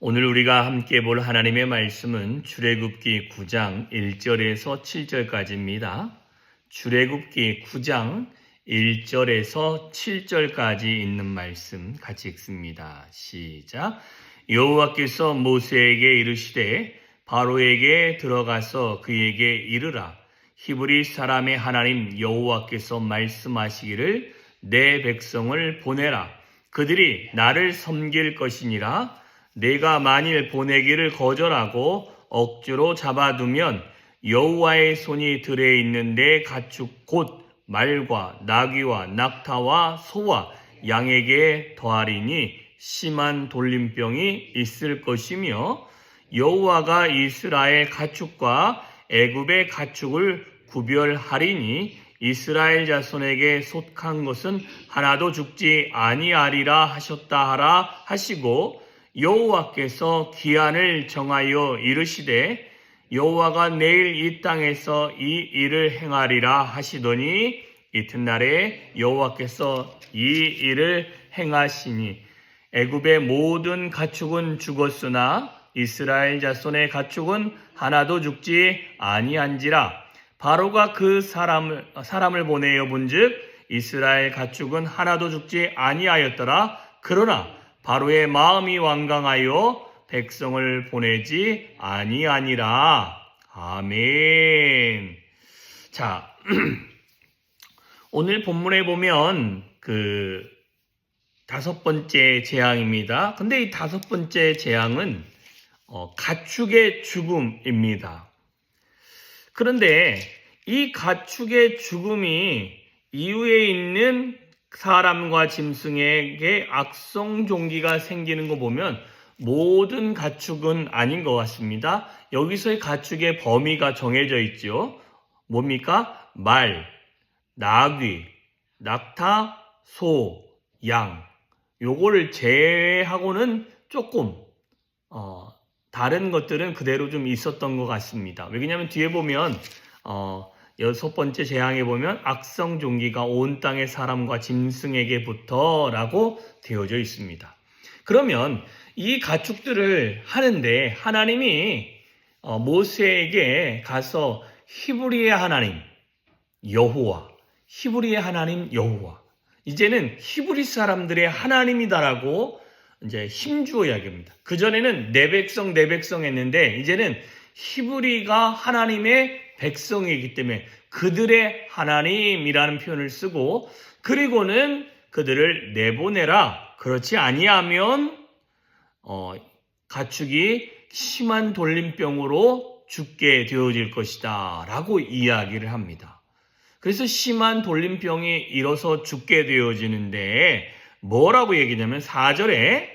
오늘 우리가 함께 볼 하나님의 말씀은 출애굽기 9장 1절에서 7절까지입니다. 출애굽기 9장 1절에서 7절까지 있는 말씀 같이 읽습니다. 시작. 여호와께서 모세에게 이르시되 바로에게 들어가서 그에게 이르라. 히브리 사람의 하나님 여호와께서 말씀하시기를 내 백성을 보내라. 그들이 나를 섬길 것이니라. 내가 만일 보내기를 거절하고 억지로 잡아두면 여호와의 손이 들에 있는 내 가축 곧 말과 나귀와 낙타와 소와 양에게 더하리니 심한 돌림병이 있을 것이며 여호와가 이스라엘 가축과 애굽의 가축을 구별하리니 이스라엘 자손에게 속한 것은 하나도 죽지 아니하리라 하셨다 하라 하시고 여호와께서 기한을 정하여 이르시되 여호와가 내일 이 땅에서 이 일을 행하리라 하시더니 이튿날에 여호와께서 이 일을 행하시니 애굽의 모든 가축은 죽었으나 이스라엘 자손의 가축은 하나도 죽지 아니한지라. 바로가 그 사람을 보내어 본즉 이스라엘 가축은 하나도 죽지 아니하였더라. 그러나 바로의 마음이 완강하여 백성을 보내지 아니하니라. 아멘. 자, 오늘 본문에 보면 다섯 번째 재앙입니다. 근데 이 다섯 번째 재앙은 가축의 죽음입니다. 그런데 이 가축의 죽음이 이후에 있는 사람과 짐승에게 악성종기가 생기는 거 보면 모든 가축은 아닌 것 같습니다. 여기서의 가축의 범위가 정해져 있죠. 뭡니까? 말, 나귀, 낙타, 소, 양. 요거를 제외하고는 조금 다른 것들은 그대로 좀 있었던 것 같습니다. 왜냐하면 뒤에 보면 여섯 번째 재앙에 보면 악성종기가 온 땅의 사람과 짐승에게부터 라고 되어져 있습니다. 그러면 이 가축들을 하는데 하나님이 모세에게 가서 히브리의 하나님 여호와, 히브리의 하나님 여호와, 이제는 히브리 사람들의 하나님이다라고 이제 힘주어 이야기합니다. 그전에는 내 백성 했는데 이제는 히브리가 하나님의 백성이기 때문에 그들의 하나님이라는 표현을 쓰고 그리고는 그들을 내보내라. 그렇지 아니하면 가축이 심한 돌림병으로 죽게 되어질 것이다 라고 이야기를 합니다. 그래서 심한 돌림병이 일어서 죽게 되어지는데 뭐라고 얘기냐면 4절에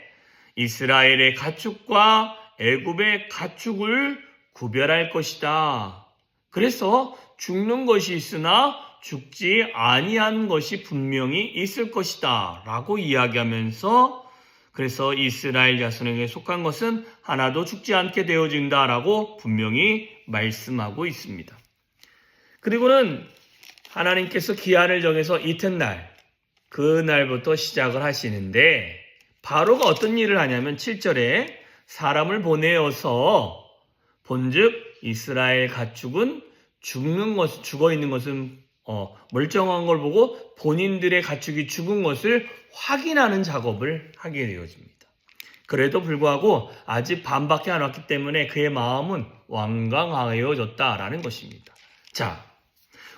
이스라엘의 가축과 애굽의 가축을 구별할 것이다. 그래서 죽는 것이 있으나 죽지 아니한 것이 분명히 있을 것이다 라고 이야기하면서 그래서 이스라엘 자손에게 속한 것은 하나도 죽지 않게 되어진다 라고 분명히 말씀하고 있습니다. 그리고는 하나님께서 기한을 정해서 이튿날 그날부터 시작을 하시는데 바로가 어떤 일을 하냐면 7절에 사람을 보내어서 본즉 이스라엘 가축은 죽어 있는 것은 멀쩡한 걸 보고 본인들의 가축이 죽은 것을 확인하는 작업을 하게 되어집니다. 그래도 불구하고 아직 반밖에 안 왔기 때문에 그의 마음은 완강하여졌다라는 것입니다. 자,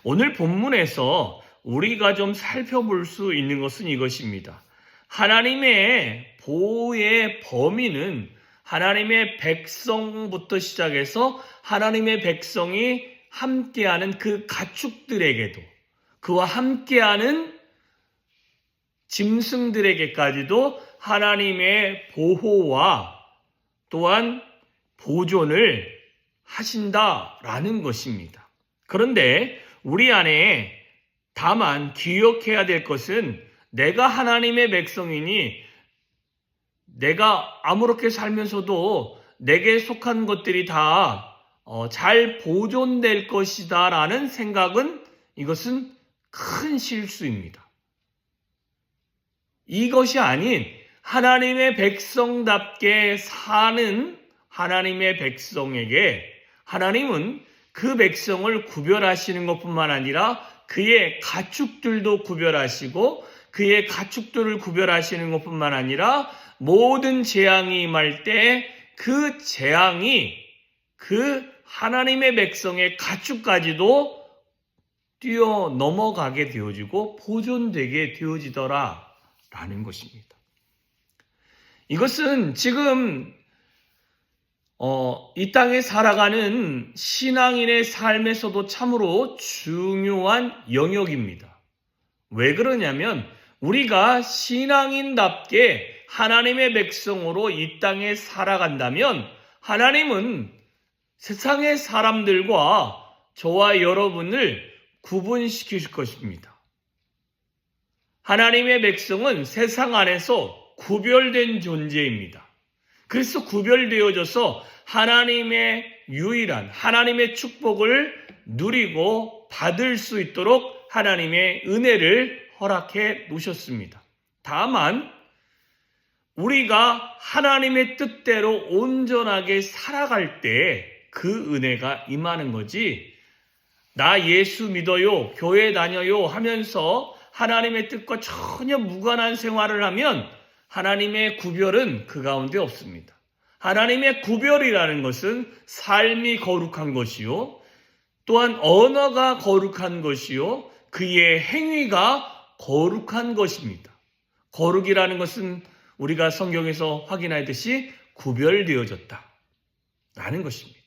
오늘 본문에서 우리가 좀 살펴볼 수 있는 것은 이것입니다. 하나님의 보호의 범위는 하나님의 백성부터 시작해서 하나님의 백성이 함께하는 그 가축들에게도 그와 함께하는 짐승들에게까지도 하나님의 보호와 또한 보존을 하신다라는 것입니다. 그런데 우리 안에 다만 기억해야 될 것은 내가 하나님의 백성이니 내가 아무렇게 살면서도 내게 속한 것들이 다 잘 보존될 것이다 라는 생각은 이것은 큰 실수입니다. 이것이 아닌 하나님의 백성답게 사는 하나님의 백성에게 하나님은 그 백성을 구별하시는 것뿐만 아니라 그의 가축들도 구별하시고 그의 가축들을 구별하시는 것뿐만 아니라 모든 재앙이 임할 때 그 재앙이 그 하나님의 백성의 가축까지도 뛰어 넘어가게 되어지고 보존되게 되어지더라라는 것입니다. 이것은 지금 이 땅에 살아가는 신앙인의 삶에서도 참으로 중요한 영역입니다. 왜 그러냐면 우리가 신앙인답게 하나님의 백성으로 이 땅에 살아간다면 하나님은 세상의 사람들과 저와 여러분을 구분시키실 것입니다. 하나님의 백성은 세상 안에서 구별된 존재입니다. 그래서 구별되어져서 하나님의 유일한 하나님의 축복을 누리고 받을 수 있도록 하나님의 은혜를 허락해 놓으셨습니다. 다만 우리가 하나님의 뜻대로 온전하게 살아갈 때 그 은혜가 임하는 거지, 나 예수 믿어요, 교회 다녀요 하면서 하나님의 뜻과 전혀 무관한 생활을 하면 하나님의 구별은 그 가운데 없습니다. 하나님의 구별이라는 것은 삶이 거룩한 것이요, 또한 언어가 거룩한 것이요, 그의 행위가 거룩한 것입니다. 거룩이라는 것은 우리가 성경에서 확인하듯이 구별되어졌다 라는 것입니다.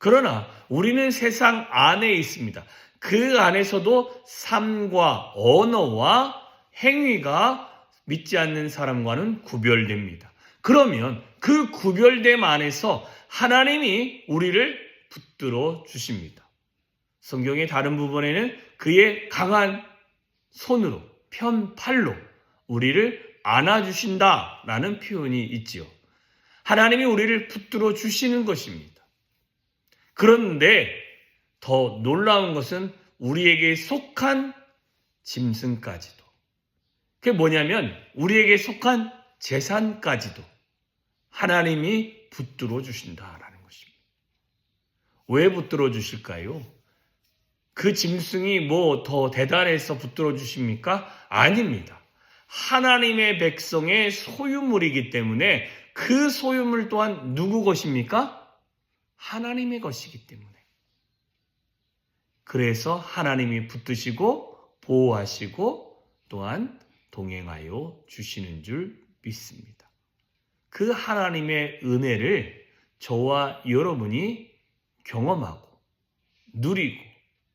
그러나 우리는 세상 안에 있습니다. 그 안에서도 삶과 언어와 행위가 믿지 않는 사람과는 구별됩니다. 그러면 그 구별됨 안에서 하나님이 우리를 붙들어 주십니다. 성경의 다른 부분에는 그의 강한 손으로, 편팔로 우리를 안아주신다라는 표현이 있지요. 하나님이 우리를 붙들어 주시는 것입니다. 그런데 더 놀라운 것은 우리에게 속한 짐승까지도, 그게 뭐냐면 우리에게 속한 재산까지도 하나님이 붙들어 주신다라는 것입니다. 왜 붙들어 주실까요? 그 짐승이 뭐 더 대단해서 붙들어 주십니까? 아닙니다. 하나님의 백성의 소유물이기 때문에 그 소유물 또한 누구 것입니까? 하나님의 것이기 때문에. 그래서 하나님이 붙드시고 보호하시고 또한 동행하여 주시는 줄 믿습니다. 그 하나님의 은혜를 저와 여러분이 경험하고 누리고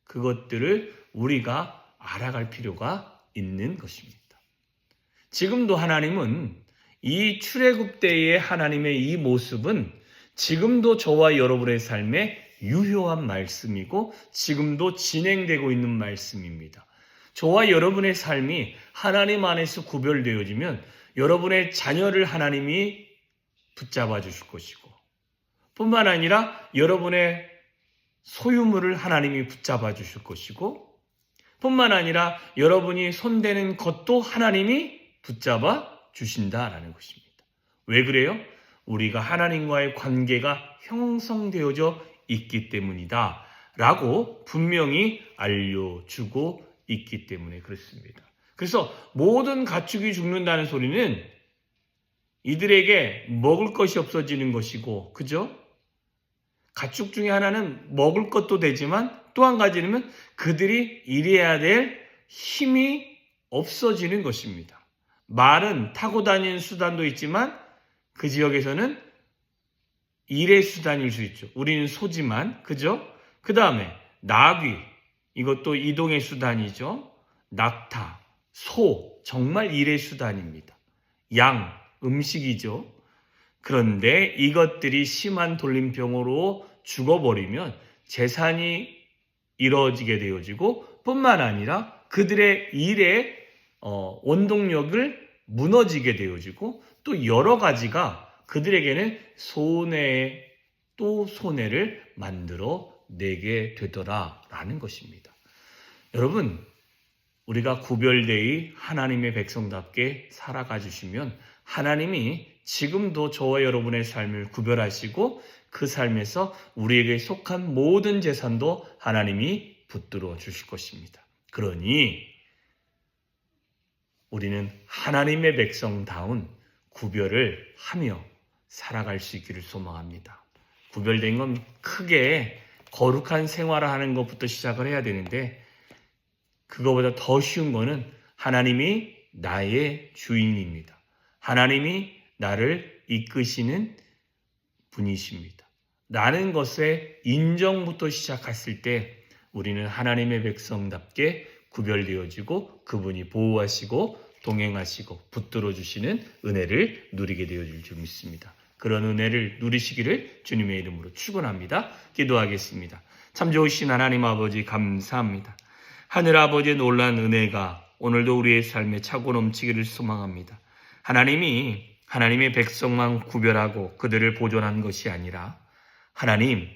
그것들을 우리가 알아갈 필요가 있는 것입니다. 지금도 하나님은 이 출애굽 때의 하나님의 이 모습은 지금도 저와 여러분의 삶에 유효한 말씀이고 지금도 진행되고 있는 말씀입니다. 저와 여러분의 삶이 하나님 안에서 구별되어지면 여러분의 자녀를 하나님이 붙잡아 주실 것이고, 뿐만 아니라 여러분의 소유물을 하나님이 붙잡아 주실 것이고, 뿐만 아니라 여러분이 손대는 것도 하나님이 붙잡아 주신다라는 것입니다. 왜 그래요? 우리가 하나님과의 관계가 형성되어져 있기 때문이다 라고 분명히 알려주고 있기 때문에 그렇습니다. 그래서 모든 가축이 죽는다는 소리는 이들에게 먹을 것이 없어지는 것이고, 그죠? 가축 중에 하나는 먹을 것도 되지만 또 한 가지는 그들이 일해야 될 힘이 없어지는 것입니다. 말은 타고 다니는 수단도 있지만 그 지역에서는 일의 수단일 수 있죠. 우리는 소지만, 그죠? 그 다음에 나귀, 이것도 이동의 수단이죠. 낙타, 소, 정말 일의 수단입니다. 양, 음식이죠. 그런데 이것들이 심한 돌림병으로 죽어버리면 재산이 이루어지게 되어지고 뿐만 아니라 그들의 일의 원동력을 무너지게 되어지고 또 여러 가지가 그들에게는 손해에 또 손해를 만들어 내게 되더라라는 것입니다. 여러분, 우리가 구별되이 하나님의 백성답게 살아가 주시면 하나님이 지금도 저와 여러분의 삶을 구별하시고 그 삶에서 우리에게 속한 모든 재산도 하나님이 붙들어 주실 것입니다. 그러니 우리는 하나님의 백성다운 구별을 하며 살아갈 수 있기를 소망합니다. 구별된 건 크게 거룩한 생활을 하는 것부터 시작을 해야 되는데 그거보다 더 쉬운 거는 하나님이 나의 주인입니다. 하나님이 나를 이끄시는 분이십니다. 라는 것의 인정부터 시작했을 때 우리는 하나님의 백성답게 구별되어지고 그분이 보호하시고 동행하시고 붙들어 주시는 은혜를 누리게 되어질 줄 믿습니다. 그런 은혜를 누리시기를 주님의 이름으로 축원합니다. 기도하겠습니다. 참 좋으신 하나님 아버지 감사합니다. 하늘 아버지의 놀라운 은혜가 오늘도 우리의 삶에 차고 넘치기를 소망합니다. 하나님이 하나님의 백성만 구별하고 그들을 보존한 것이 아니라 하나님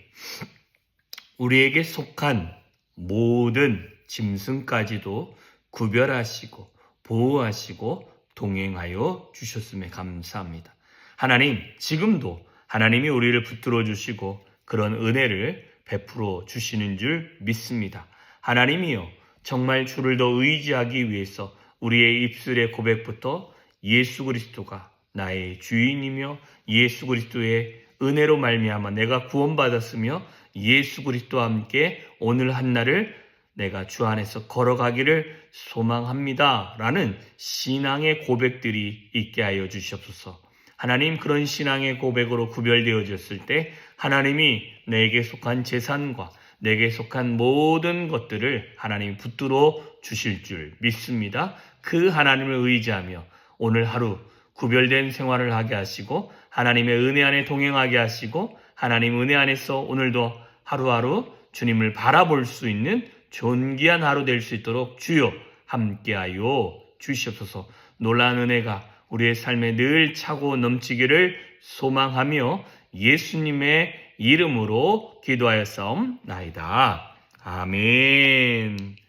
우리에게 속한 모든 짐승까지도 구별하시고 보호하시고 동행하여 주셨음에 감사합니다. 하나님 지금도 하나님이 우리를 붙들어 주시고 그런 은혜를 베풀어 주시는 줄 믿습니다. 하나님이여 정말 주를 더 의지하기 위해서 우리의 입술의 고백부터 예수 그리스도가 나의 주인이며 예수 그리스도의 은혜로 말미암아 내가 구원받았으며 예수 그리스도와 함께 오늘 한날을 내가 주 안에서 걸어가기를 소망합니다. 라는 신앙의 고백들이 있게 하여 주시옵소서. 하나님 그런 신앙의 고백으로 구별되어졌을 때 하나님이 내게 속한 재산과 내게 속한 모든 것들을 하나님이 붙들어 주실 줄 믿습니다. 그 하나님을 의지하며 오늘 하루 구별된 생활을 하게 하시고 하나님의 은혜 안에 동행하게 하시고 하나님 은혜 안에서 오늘도 하루하루 주님을 바라볼 수 있는 존귀한 하루 될 수 있도록 주여 함께하여 주시옵소서. 놀라운 은혜가 우리의 삶에 늘 차고 넘치기를 소망하며 예수님의 이름으로 기도하였사옵나이다. 아멘.